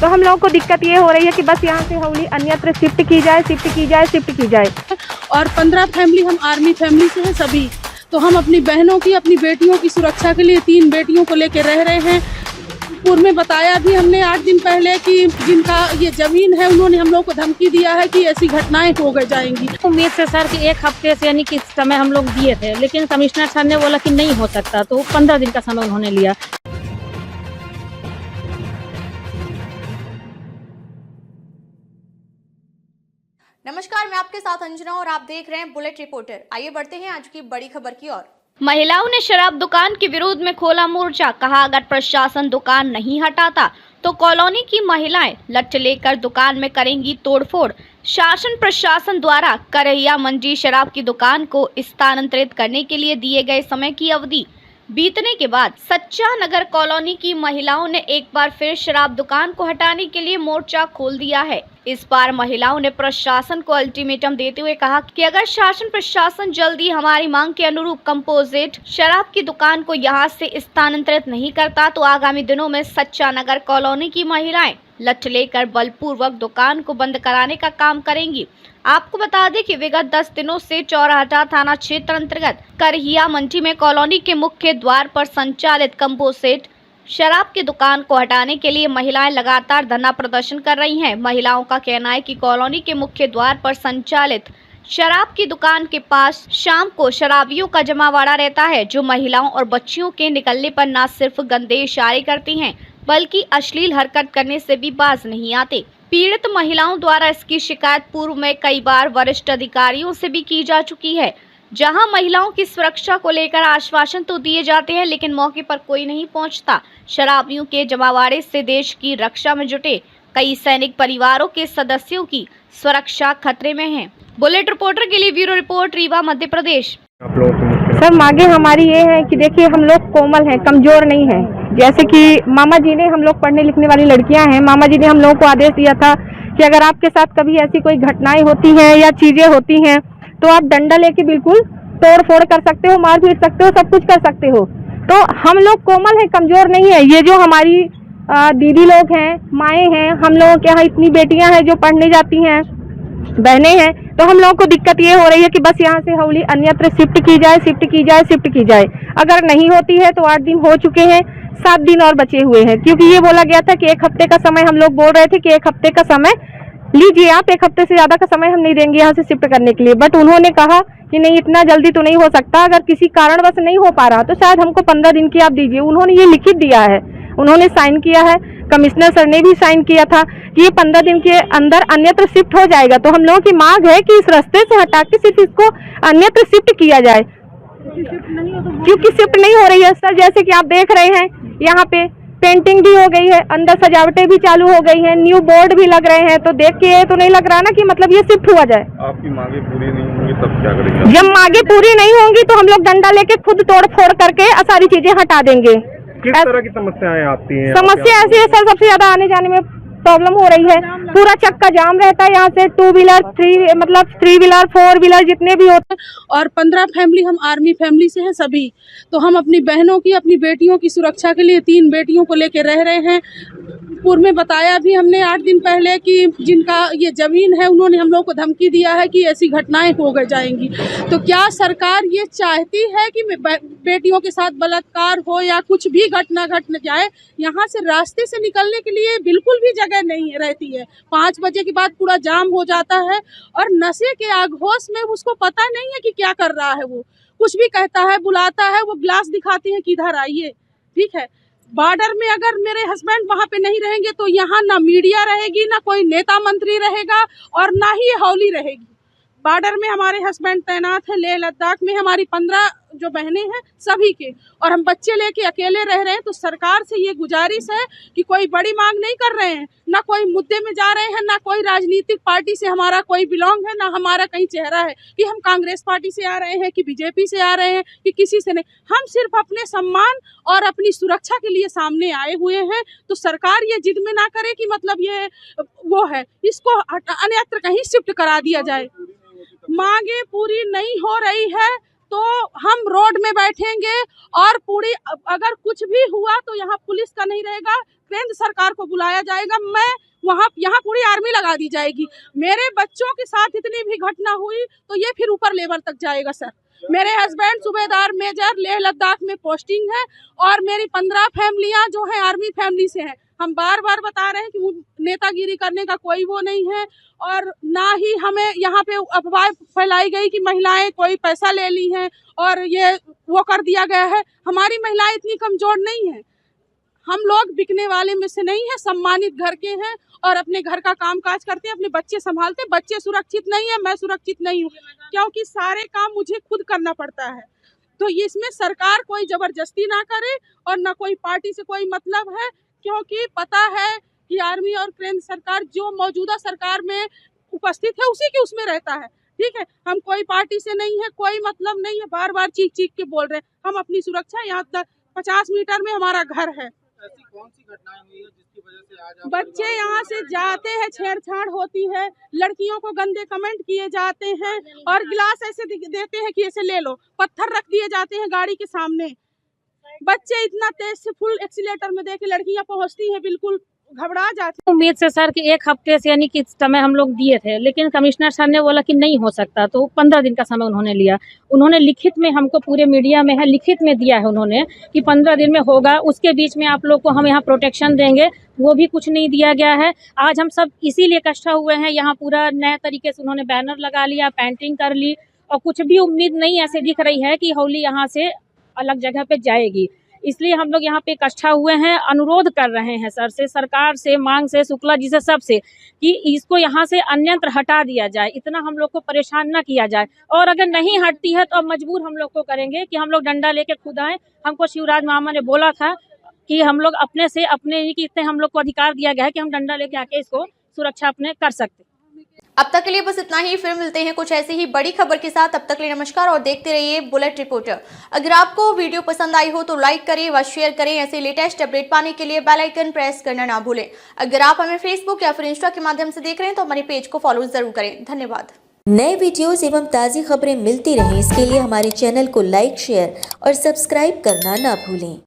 तो हम लोगों को दिक्कत ये हो रही है कि बस यहाँ से हौली अन्यत्र शिफ्ट की जाए, शिफ्ट की जाए, शिफ्ट की जाए। और 15 फैमिली हम आर्मी फैमिली से हैं सभी, तो हम अपनी बहनों की, अपनी बेटियों की सुरक्षा के लिए 3 बेटियों को लेकर रह रहे हैं। पूर्व में बताया भी हमने 8 दिन पहले कि जिनका ये जमीन है उन्होंने हम लोग को धमकी दिया है कि ऐसी घटनाएं हो गई जाएंगी। उम्मीद से सर कि 1 हफ्ते से यानी कि समय हम लोग दिए थे, लेकिन कमिश्नर सर ने बोला कि नहीं हो सकता, तो 15 दिन का समय उन्होंने लिया। नमस्कार, मैं आपके साथ अंजना और आप देख रहे हैं बुलेट रिपोर्टर। आइए बढ़ते हैं आज की बड़ी खबर की ओर। महिलाओं ने शराब दुकान के विरोध में खोला मोर्चा। कहा अगर प्रशासन दुकान नहीं हटाता तो कॉलोनी की महिलाएं लठ लेकर दुकान में करेंगी तोड़फोड़। शासन प्रशासन द्वारा करहिया मंजी शराब की दुकान को स्थानांतरित करने के लिए दिए गए समय की अवधि बीतने के बाद सच्चा नगर कॉलोनी की महिलाओं ने एक बार फिर शराब दुकान को हटाने के लिए मोर्चा खोल दिया है। इस बार महिलाओं ने प्रशासन को अल्टीमेटम देते हुए कहा कि अगर शासन प्रशासन जल्दी हमारी मांग के अनुरूप कंपोजिट शराब की दुकान को यहां से स्थानांतरित नहीं करता तो आगामी दिनों में सच्चा नगर कॉलोनी की महिलाएं लठ लेकर बलपूर्वक दुकान को बंद कराने का काम करेंगी। आपको बता दें कि विगत 10 दिनों से चौराहा थाना क्षेत्र अंतर्गत करहिया मंडी में कॉलोनी के मुख्य द्वार पर संचालित कंपोजिट शराब की दुकान को हटाने के लिए महिलाएं लगातार धरना प्रदर्शन कर रही हैं। महिलाओं का कहना है कि कॉलोनी के मुख्य द्वार पर संचालित शराब की दुकान के पास शाम को शराबियों का जमावड़ा रहता है, जो महिलाओं और बच्चियों के निकलने पर न सिर्फ गंदे इशारे करती हैं बल्कि अश्लील हरकत करने से भी बाज नहीं आते। पीड़ित महिलाओं द्वारा इसकी शिकायत पूर्व में कई बार वरिष्ठ अधिकारियों से भी की जा चुकी है, जहां महिलाओं की सुरक्षा को लेकर आश्वासन तो दिए जाते हैं लेकिन मौके पर कोई नहीं पहुंचता। शराबियों के जमावड़े से देश की रक्षा में जुटे कई सैनिक परिवारों के सदस्यों की सुरक्षा खतरे में है। बुलेट रिपोर्टर के लिए bureau report, Rewa, Madhya Pradesh. Sir मांगे हमारी ये है कि देखिए हम लोग कोमल हैं, कमजोर नहीं हैं। जैसे कि मामा जी ने, हम लोग पढ़ने लिखने वाली लड़कियां हैं, मामा जी ने हम लोगों को आदेश दिया था कि अगर आपके साथ कभी ऐसी कोई घटनाएं होती हैं या चीजें होती हैं तो आप डंडा लेके बिल्कुल तोड़ फोड़ कर सकते हो, मार पीट सकते हो, सब कुछ कर सकते हो। तो हम लोग कोमल हैं, कमजोर नहीं है। ये जो हमारी दीदी लोग हैं, माएँ हैं, हम लोगों के यहाँ इतनी बेटियां हैं जो पढ़ने जाती हैं, बहनें हैं, तो हम लोगों को दिक्कत ये हो रही है कि बस यहाँ से हौली अन्यत्र शिफ्ट की जाए, शिफ्ट की जाए, शिफ्ट की जाए। अगर नहीं होती है तो 8 दिन हो चुके हैं, 7 दिन और बचे हुए हैं, क्योंकि ये बोला गया था कि 1 हफ्ते का समय, हम लोग बोल रहे थे कि 1 हफ्ते का समय लीजिए आप, 1 हफ्ते से ज्यादा का समय हम नहीं देंगे यहाँ से शिफ्ट करने के लिए। बट उन्होंने कहा कि नहीं, इतना जल्दी तो नहीं हो सकता, अगर किसी कारणवश नहीं हो पा रहा तो शायद हमको 15 दिन की आप दीजिए। उन्होंने ये लिखित दिया है, उन्होंने साइन किया है, कमिश्नर सर ने भी साइन किया था कि ये 15 दिन के अंदर अन्यत्र शिफ्ट हो जाएगा। तो हम लोगों की मांग है कि इस रास्ते से हटा के सिर्फ इसको अन्यत्र शिफ्ट किया जाए, क्योंकि शिफ्ट नहीं हो रही है सर। जैसे कि आप देख रहे हैं यहाँ पे पेंटिंग भी हो गई है, अंदर सजावटें भी चालू हो गई हैं, न्यू बोर्ड भी लग रहे हैं, तो देख के तो नहीं लग रहा ना कि मतलब ये शिफ्ट हुआ जाए। आपकी मांगे पूरी नहीं होंगी तब क्या करेंगे? जब मांगे पूरी नहीं होंगी तो हम लोग डंडा लेके खुद तोड़ फोड़ करके सारी चीजें हटा देंगे। किस तरह की समस्याएं आती हैं? समस्या ऐसी है सर, सबसे ज्यादा आने जाने में प्रॉब्लम हो रही है। पूरा चक्का जाम रहता है यहाँ से, 2 व्हीलर 3 व्हीलर 4 व्हीलर जितने भी होते हैं। और 15 फैमिली हम आर्मी फैमिली से हैं सभी, तो हम अपनी बहनों की, अपनी बेटियों की सुरक्षा के लिए 3 बेटियों को लेकर रह रहे हैं। पूर्व में बताया भी हमने 8 दिन पहले कि जिनका ये जमीन है उन्होंने हम लोग को धमकी दिया है कि ऐसी घटनाएं हो गई जाएंगी। तो क्या सरकार ये चाहती है कि बेटियों के साथ बलात्कार हो या कुछ भी घटना घट जाए? यहाँ से रास्ते से निकलने के लिए बिल्कुल भी जगह नहीं रहती है। 5 बजे के बाद पूरा जाम हो जाता है और नशे के आगोश में उसको पता नहीं है कि क्या कर रहा है। वो कुछ भी कहता है, बुलाता है, वो गिलास दिखाती है कि इधर आइए, ठीक है। बॉर्डर में अगर मेरे हस्बैंड वहाँ पे नहीं रहेंगे तो यहाँ ना मीडिया रहेगी, ना कोई नेता मंत्री रहेगा और ना ही हौली रहेगी। बॉर्डर में हमारे हस्बैंड तैनात है, लेह लद्दाख में हमारी 15 जो बहनें हैं सभी के, और हम बच्चे लेके अकेले रह रहे हैं। तो सरकार से ये गुजारिश है कि कोई बड़ी मांग नहीं कर रहे हैं, ना कोई मुद्दे में जा रहे हैं, ना कोई राजनीतिक पार्टी से हमारा कोई बिलोंग है, ना हमारा कहीं चेहरा है कि हम कांग्रेस पार्टी से आ रहे हैं कि बीजेपी से आ रहे हैं कि किसी से नहीं। हम सिर्फ अपने सम्मान और अपनी सुरक्षा के लिए सामने आए हुए हैं। तो सरकार ये जिद में ना करे कि मतलब ये वो है, इसको अन्यत्र कहीं शिफ्ट करा दिया जाए। मांगे पूरी नहीं हो रही है तो हम रोड में बैठेंगे और पूरी, अगर कुछ भी हुआ तो यहाँ पुलिस का नहीं रहेगा, केंद्र सरकार को बुलाया जाएगा। मैं यहाँ पूरी आर्मी लगा दी जाएगी। मेरे बच्चों के साथ इतनी भी घटना हुई तो ये फिर ऊपर लेवल तक जाएगा सर। मेरे हस्बैंड सूबेदार मेजर लेह लद्दाख में पोस्टिंग है और मेरी 15 फैमिलियां जो है आर्मी फैमिली से हैं। हम बार बार बता रहे हैं कि नेतागिरी करने का कोई वो नहीं है और ना ही हमें यहाँ पे अफवाह फैलाई गई कि महिलाएं कोई पैसा ले ली हैं और ये वो कर दिया गया है। हमारी महिलाएं इतनी कमजोर नहीं है। हम लोग बिकने वाले में से नहीं है, सम्मानित घर के हैं और अपने घर का काम काज करते हैं, अपने बच्चे संभालते हैं। बच्चे सुरक्षित नहीं है, मैं सुरक्षित नहीं हूँ क्योंकि सारे काम मुझे खुद करना पड़ता है। तो इसमें सरकार कोई जबरदस्ती ना करे और ना कोई पार्टी से कोई मतलब है, क्योंकि पता है कि आर्मी और केंद्र सरकार जो मौजूदा सरकार में उपस्थित है उसी के उसमें रहता है। ठीक है, हम कोई पार्टी से नहीं है, कोई मतलब नहीं है। बार बार चीख चीख के बोल रहे हैं। हम अपनी सुरक्षा यहाँ 50 मीटर में हमारा घर है। ऐसी कौन सी घटनाएं हुई है जिसकी वजह से आज आप बच्चे यहाँ से जाते हैं, छेड़छाड़ होती है, लड़कियों को गंदे कमेंट किए जाते हैं और गिलास ऐसे देते हैं कि ऐसे ले लो, पत्थर रख दिए जाते हैं गाड़ी के सामने। बच्चे इतना तेज से फुल एक्सीलेटर में देके लड़कियां पहुंचती हैं, बिल्कुल घबरा जाती हैं। उम्मीद से सर कि 1 हफ्ते से यानी कि समय हम लोग दिए थे, लेकिन कमिश्नर सर ने बोला कि नहीं हो सकता, तो 15 दिन का समय उन्होंने लिया। उन्होंने लिखित में हमको पूरे मीडिया में है, लिखित में दिया है उन्होंने कि 15 दिन में होगा, उसके बीच में आप लोग को हम यहाँ प्रोटेक्शन देंगे, वो भी कुछ नहीं दिया गया है। आज हम सब इसीलिए इकट्ठा हुए हैं। यहाँ पूरा नए तरीके से उन्होंने बैनर लगा लिया, पेंटिंग कर ली और कुछ भी उम्मीद नहीं ऐसे दिख रही है कि होली यहाँ से अलग जगह पे जाएगी। इसलिए हम लोग यहाँ पे इकट्ठा हुए हैं, अनुरोध कर रहे हैं सर से, सरकार से, मांग से, शुक्ला जी से, सबसे कि इसको यहाँ से अन्यत्र हटा दिया जाए, इतना हम लोग को परेशान ना किया जाए। और अगर नहीं हटती है तो अब मजबूर हम लोग को करेंगे कि हम लोग डंडा लेके खुद आए। हमको शिवराज मामा ने बोला था कि हम लोग अपने से अपने ही इतने हम लोग को अधिकार दिया गया है कि हम डंडा लेके आके इसको सुरक्षा अपने कर सकते। अब तक के लिए बस इतना ही। फिर मिलते हैं कुछ ऐसी ही बड़ी खबर के साथ। तब तक के लिए नमस्कार और देखते रहिए बुलेट रिपोर्टर। अगर आपको वीडियो पसंद आई हो तो लाइक करें व शेयर करें। ऐसे लेटेस्ट अपडेट पाने के लिए बेल आइकन प्रेस करना ना भूलें। अगर आप हमें फेसबुक या फिर इंस्टा के माध्यम से देख रहे हैं तो हमारे पेज को फॉलो जरूर करें। धन्यवाद। नए वीडियोस एवं ताज़ी खबरें मिलती रहें, इसके लिए हमारे चैनल को लाइक, शेयर और सब्सक्राइब करना ना भूलें।